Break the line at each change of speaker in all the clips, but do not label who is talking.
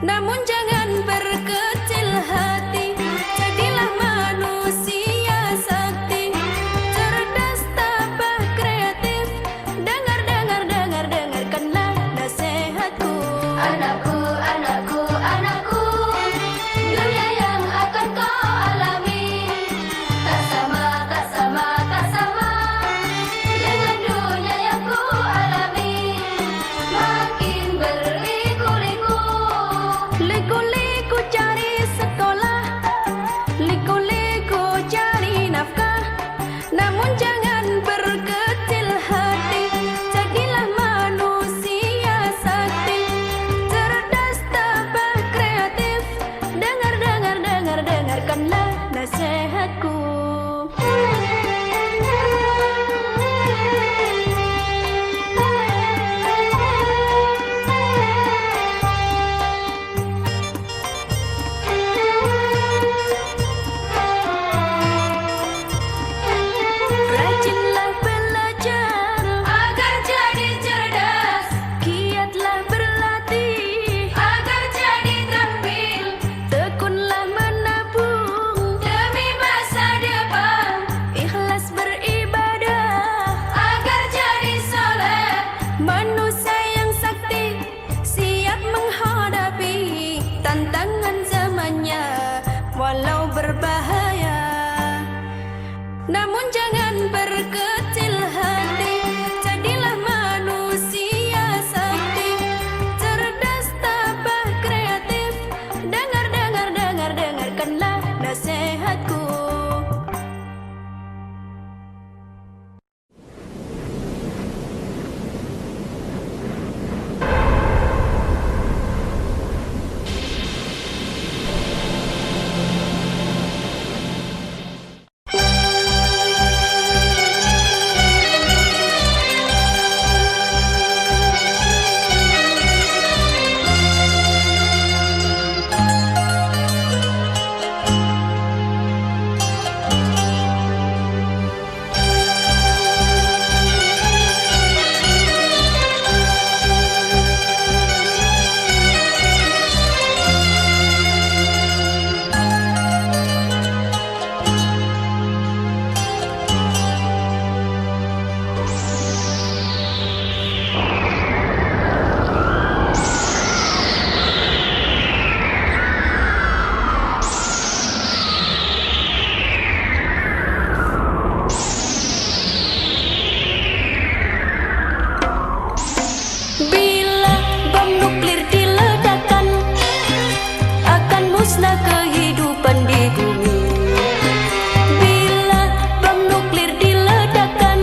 Namun jangan berkecil hati, jadilah manusia sakti, cerdas, tabah, kreatif. Dengarkanlah nasihatku.
Anakku, anakku, anakku, dunia yang akan kau alami tak sama, tak sama, tak sama dengan dunia yang ku alami. Makin berliku-liku,
Liku-liku cari sekolah, liku-liku cari nafkah. Namun jangan berkecil hati, jadilah manusia sakti, cerdas, tabah, kreatif. Dengarkanlah nasihatku. Rajinlah belajar
agar jadi cerdas,
giatlah berlatih,
agar jadi terampil
tekunlah menabung,
demi masa depan,
ikhlas beribadah,
agar jadi soleh.
manusia yang sakti, siap menghadapi tantangan zamannya walau berbahaya. Namun jangan berkecil hati, jadilah manusia sakti, cerdas, tabah, kreatif. Dengarkanlah nasihatku. Bila bom nuklir diledakkan, akan musnah kehidupan di bumi. Bila bom nuklir diledakkan,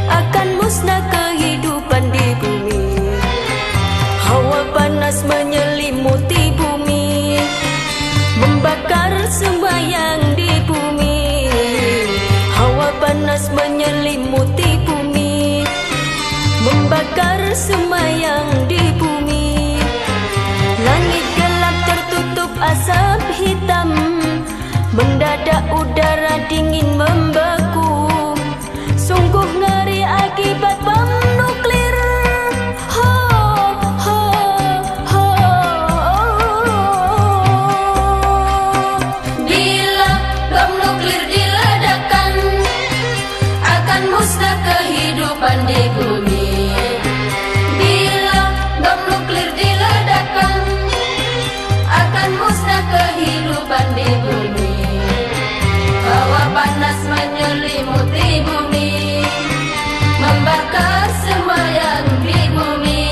akan musnah kehidupan di bumi. Hawa panas menyelimuti bumi, membakar semua yang di bumi. Hawa panas menyelimuti bumi, membakar semua yang di bumi. Langit gelap tertutup asap hitam, mendadak udara dingin membeku. Sungguh ngeri akibat bom nuklir. Ho, ho, ho.
Bila bom nuklir diledakkan, akan musnah kehidupan di bumi. Bila bom nuklir diledakkan, akan musnah kehidupan di bumi. Hawa panas menyelimuti bumi, membakar semua yang di bumi.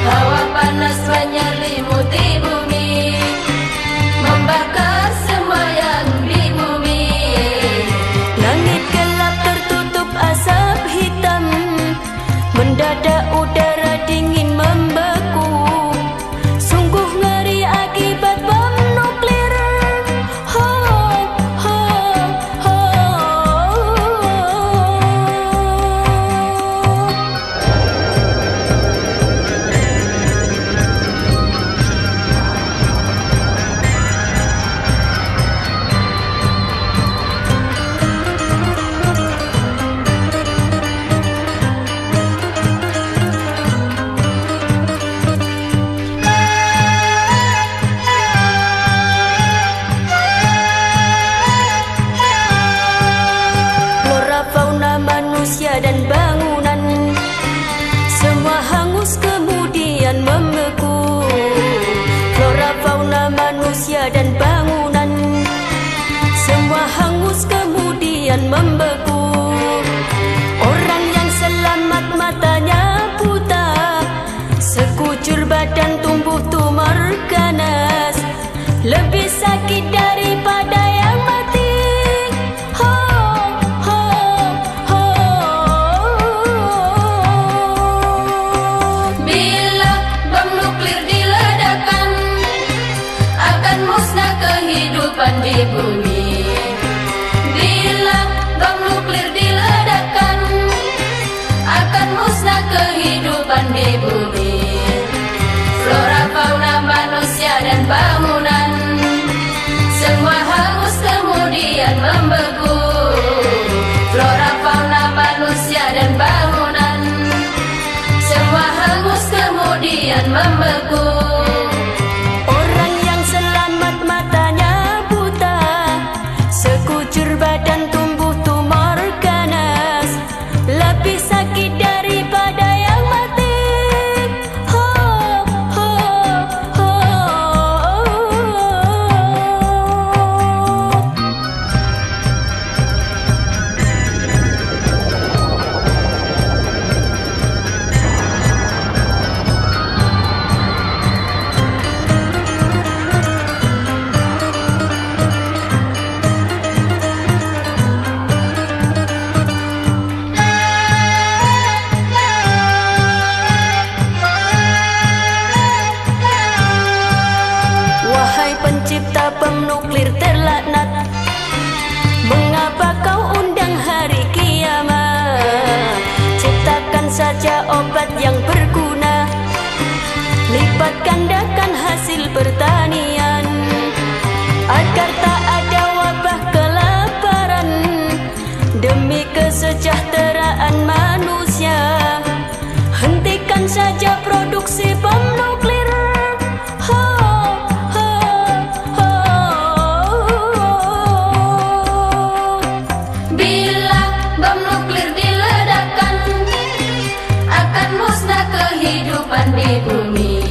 Hawa panas menyelimuti bumi, membakar semua yang di bumi.
Langit gelap tertutup asap hitam, membeku. Orang yang selamat matanya buta, sekucur badan tumbuh tumor ganas, lebih sakit daripada yang mati. Ho, ho, ho.
Bila bom nuklir diledakkan, akan musnah kehidupan di bumi. Bila bom nuklir diledakkan, akan musnah kehidupan di bumi. Flora, fauna, manusia dan bangunan semua hangus kemudian membeku. Flora, fauna, manusia dan bangunan semua hangus kemudian membeku.
Orang yang selamat matanya buta, sekucur badan tumbuh tumor ganas, lebih sakit daripada yang mati. Ho, ho, ho. Wahai pencipta bom nuklir terlaknat, mengapa kau undang hari kiamat? Ciptakan saja obat yang berguna, lipat gandakan hasil pertanian, agar tak ada wabah kelaparan, demi kesejahteraan manusia. Hentikan saja produksi bom nuklir. Ho, ho, ho.
Bila bom nuklir diledakkan, akan musnah kehidupan di bumi.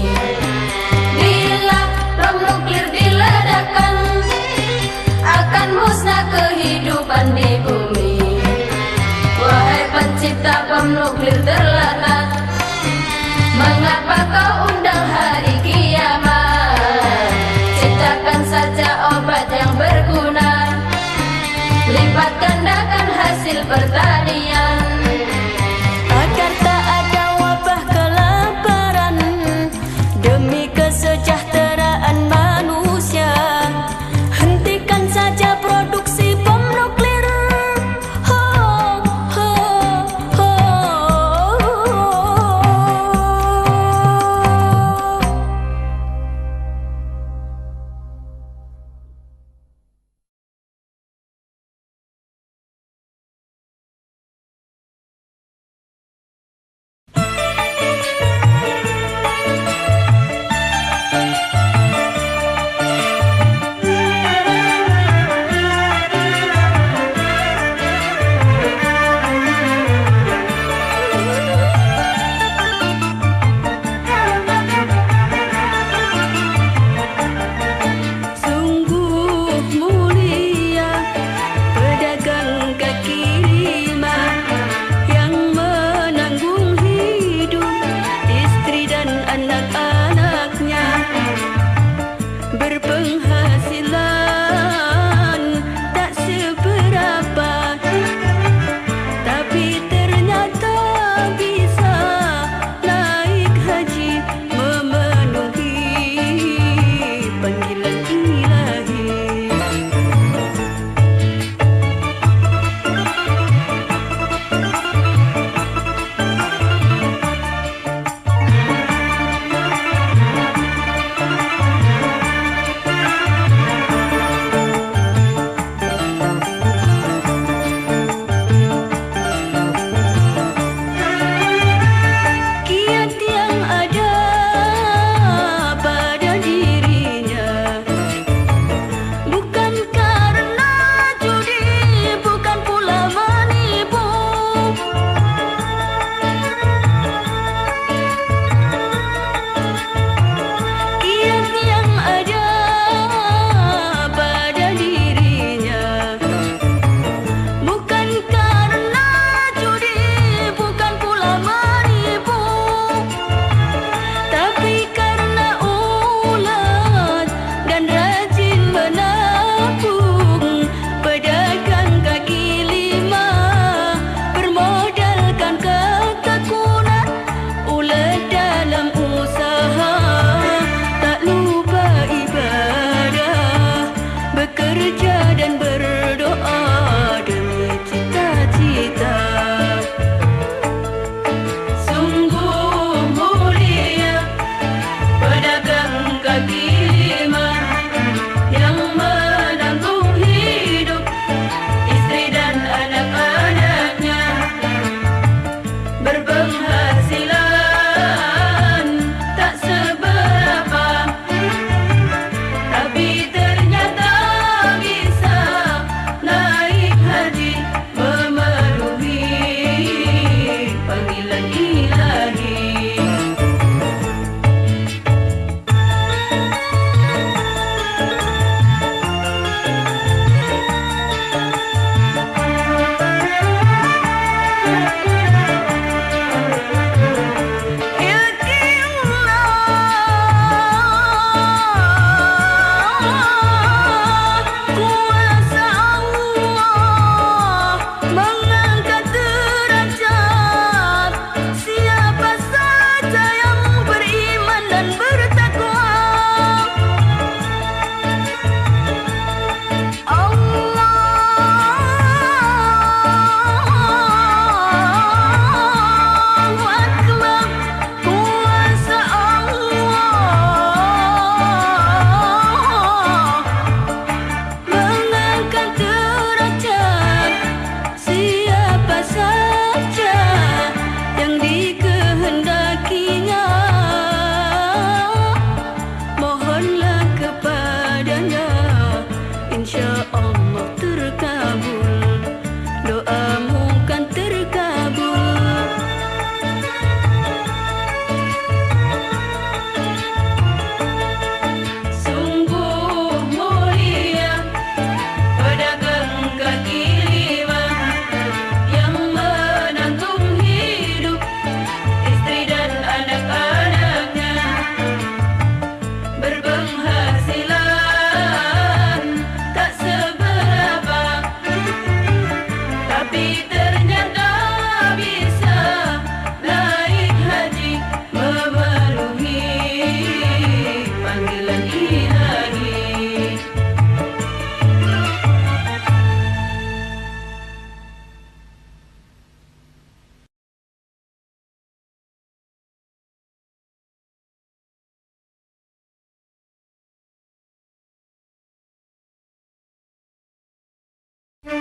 Bila bom nuklir diledakkan, akan musnah kehidupan di bumi. Wahai pencipta bom nuklir terlaknat, mengapa kau undang hari kiamat? Ciptakan saja obat yang berguna, lipat gandakan hasil pertanian,
Agar tak ada wabah kelaparan, demi kesejahteraan manusia. Hentikan saja produksi bom nuklir. Ho, ho, ho.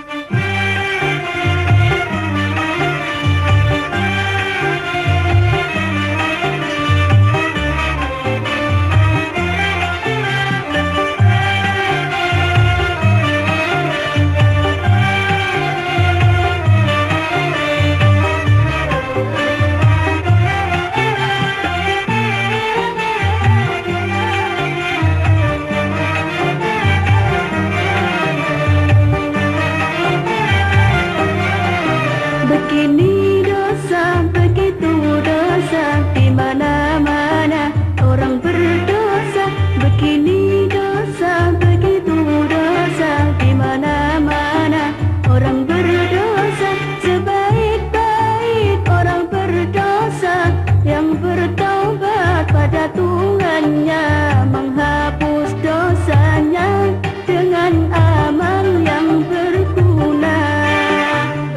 Begini dosa, begitu dosa, di mana-mana orang berdosa. Begini dosa, begitu dosa, di mana-mana orang berdosa. Sebaik-baik orang berdosa yang bertaubat pada Tuhannya, menghapus dosanya dengan amal yang berguna.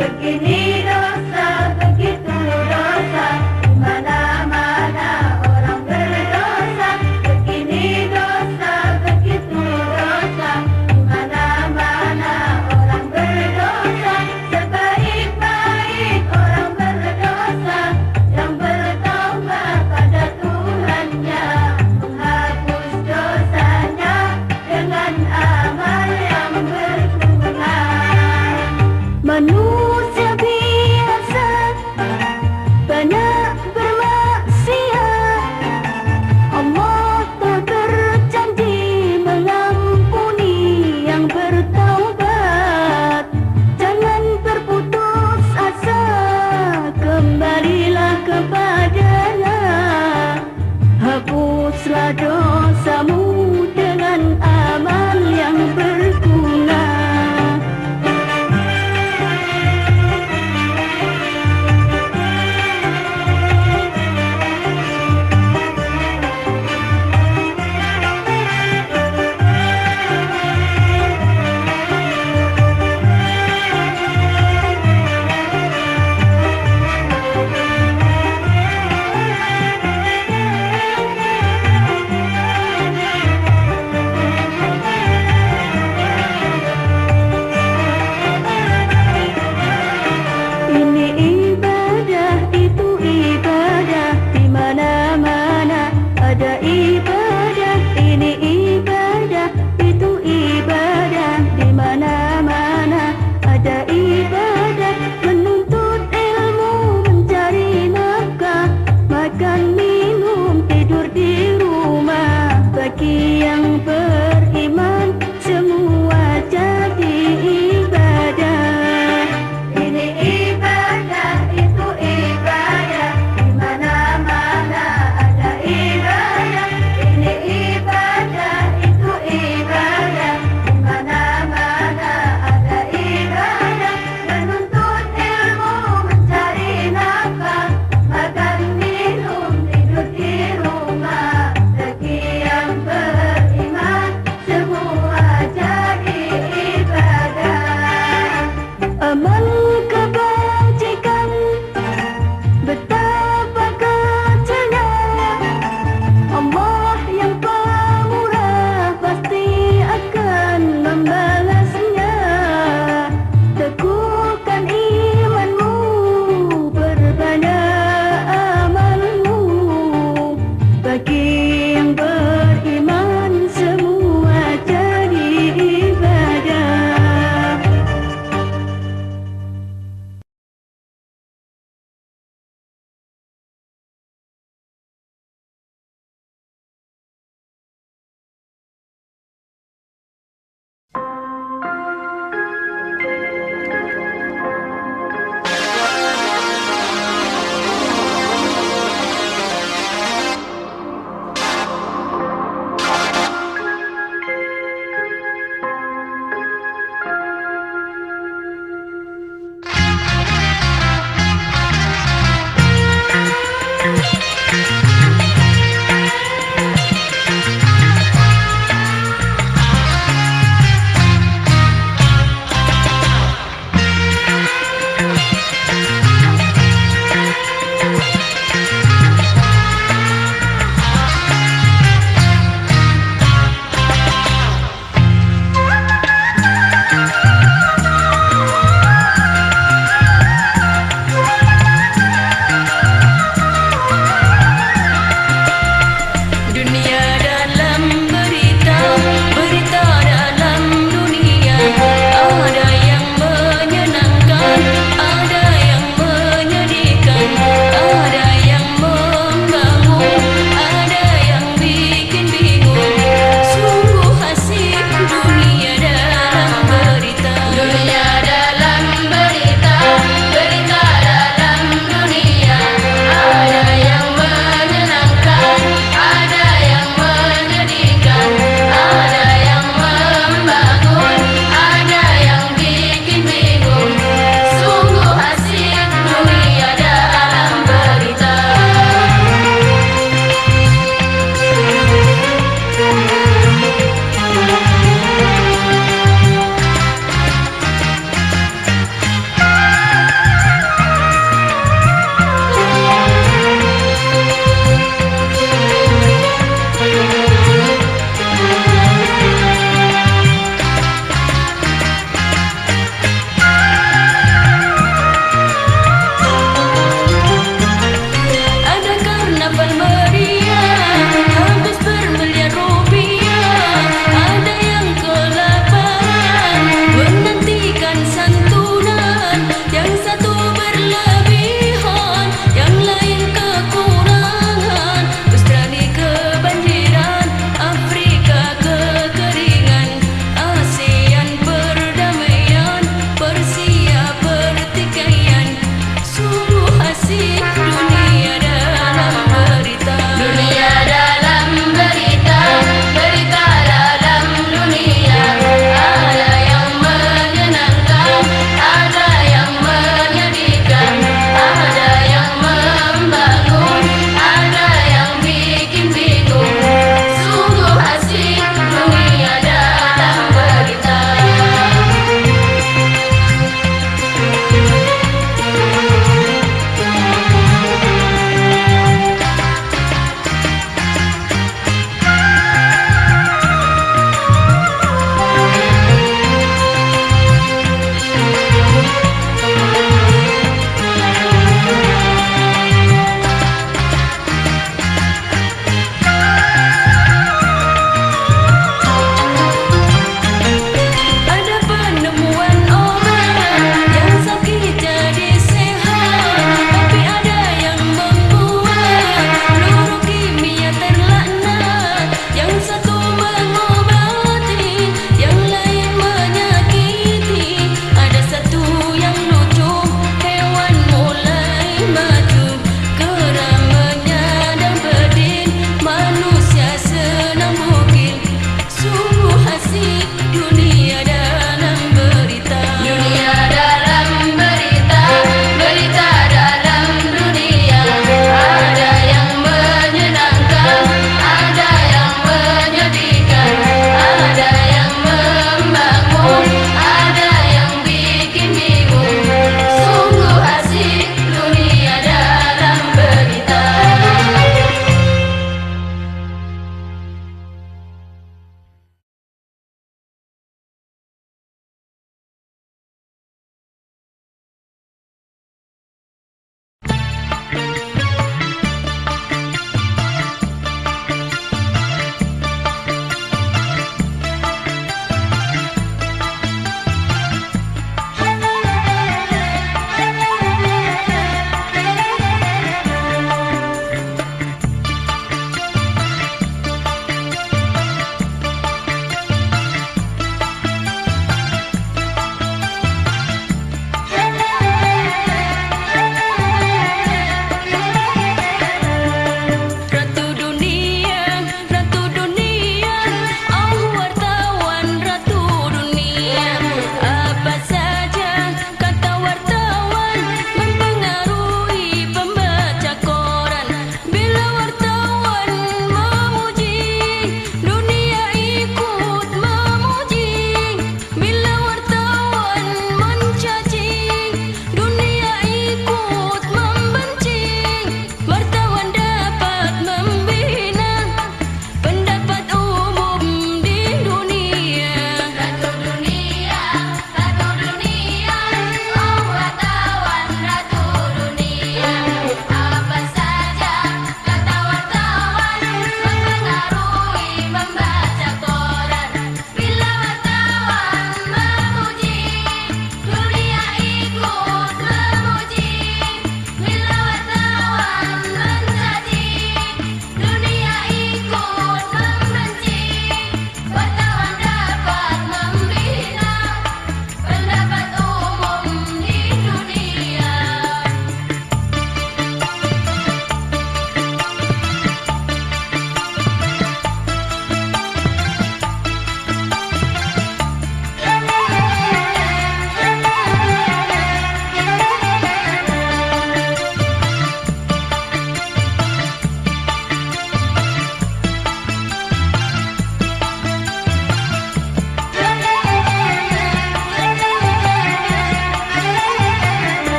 Begini dosa, begitu dosa, di mana-mana orang berdosa. Begini dosa, begitu dosa, di mana-mana orang berdosa. Sebaik-baik orang berdosa yang bertaubat pada Tuhannya, menghapus dosanya dengan amal yang berguna. Manusia biasa banyak bermaksiat, Allah tak berjanji mengampuni yang bertaubat. Jangan berputus asa, kembalilah kepadanya. Hapuslah dosamu dengan amal yang berguna. Ini ibadah, itu ibadah, di mana-mana ada ibadah. Ini ibadah, itu ibadah, di mana-mana ada ibadah. Menuntut ilmu, mencari nafkah, makan minum, tidur di rumah. Bagi yang beriman semua jadi ibadah. Ini ibadah, itu ibadah, di mana-mana ada ibadah. Ini ibadah, itu ibadah, di mana-mana ada ibadah. Menuntut ilmu, mencari nafkah, makan minum,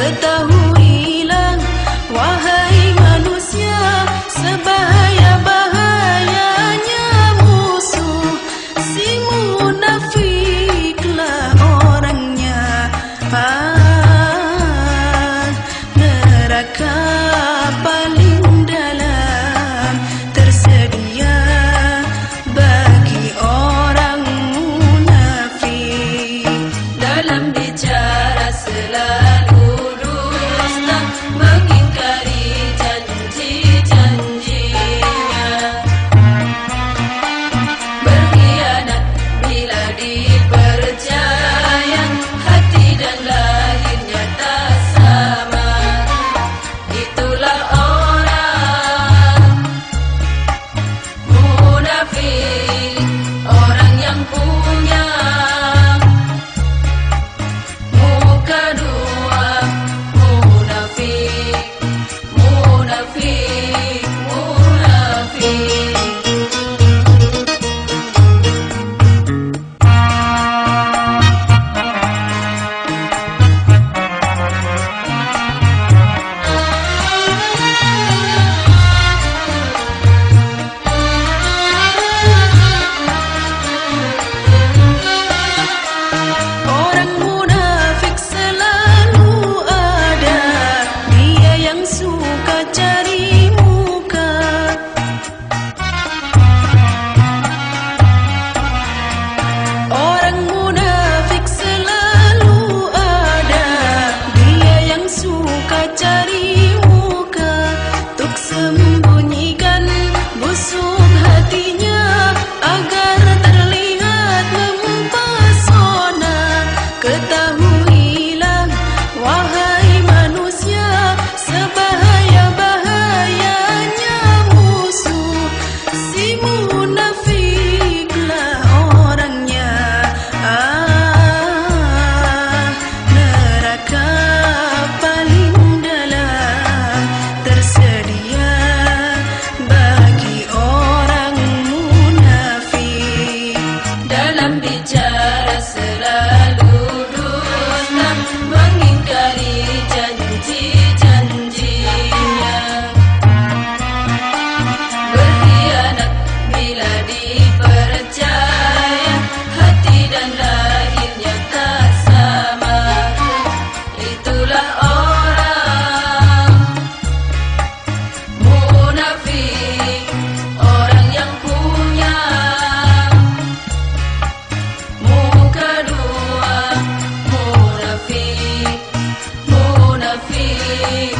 Ketahuilah wahai manusia, sebahaya-bahayanya musuh. Si munafiklah orangnya, neraka paling dalam tersedia bagi orang munafik. Dalam bicara selalu dusta, mengingkari janji-janjinya, berkhianat bila dipercaya, hati dan lahirnya tak sama. Itulah orang munafik, orang yang punya muka dua. Munafik, munafik, munafik. Orang munafik selalu ada, dia yang suka cari muka. Orang munafik selalu ada, dia yang suka cari muka. Tuk sembunyikan busuk hatinya agar terlihat mempesona. Ketahuilah wahai manusia, sebahaya-bahayanya musuh. Si munafiklah orangnya, neraka paling dalam tersedia bagi orang munafik. Dalam bicara selalu dusta, mengingkari janji-janjinya, berkhianat bila dipercaya, hati dan lahirnya tak sama. Itulah orang munafik, orang yang punya muka dua. Munafik, munafik,